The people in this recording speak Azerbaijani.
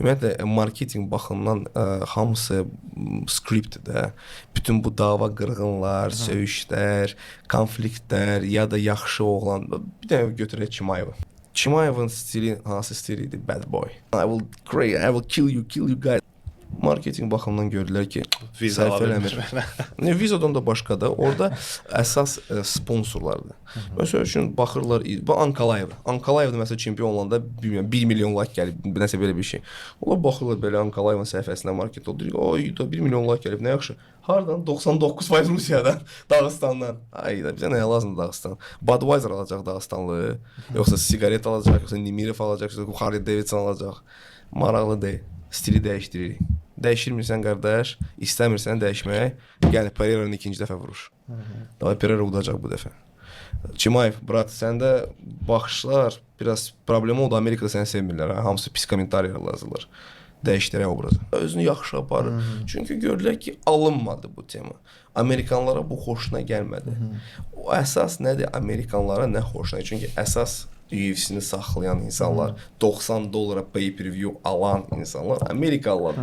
Ümumiyyətlə marketinq baxımından hamısı skriptdir. Bütün bu dava qırğınlar, söyüşlər, konfliktlər ya da yaxşı oğlan. Bir dənə götürək Chimayev. Chimayevin stili hansı stil idi? Bad boy. I will kill you guys. Marketinq baxımından gördülər ki, Viza səhv eləmir. Vizadan da başqa da. Orada əsas sponsorlardır. Məsəl üçün baxırlar, bu Ankalayev. Ankalayev da məsələn çempion olanda 1 milyon like gəlib, nəsə belə bir şey. Onlar baxırlar belə Ankalayevin səhifəsinə market oldu. Oy, 1 milyon like gəlib, nə yaxşı. Hardan? 99% Rusiyadan, Dağıstandan. Ay da bizə nə lazımdır Dağıstan? Budweiser alacaq Dağıstanlı, yoxsa siqaret alacaq, yoxsa Nimirov alacaq, yoxsa Harley Davidson alacaq. Maraqlı deyil. Stili dəyişdiririk. Dəyişirmirsən qardaş, istəmirsən dəyişmək, gəl Pereira'nı ikinci dəfə vuruş. Davay Pereira udacaq bu dəfə. Chimayev, brat, səndə baxışlar biraz problem oldu. Amerikada səni sevmirlər, hamısı pis kommentariyalar yazırlar. Dəyişdirək obrazı. Özünü yaxşı aparır. Çünki gördülər ki, alınmadı bu tema. Amerikanlara bu xoşuna gəlmədi. O əsas nədir? Amerikanlara nə xoşuna gəlir? Çünki əsas UFC-ni saxlayan insanlar, $90 pay-per-view alan insanlar Amerikalılardır.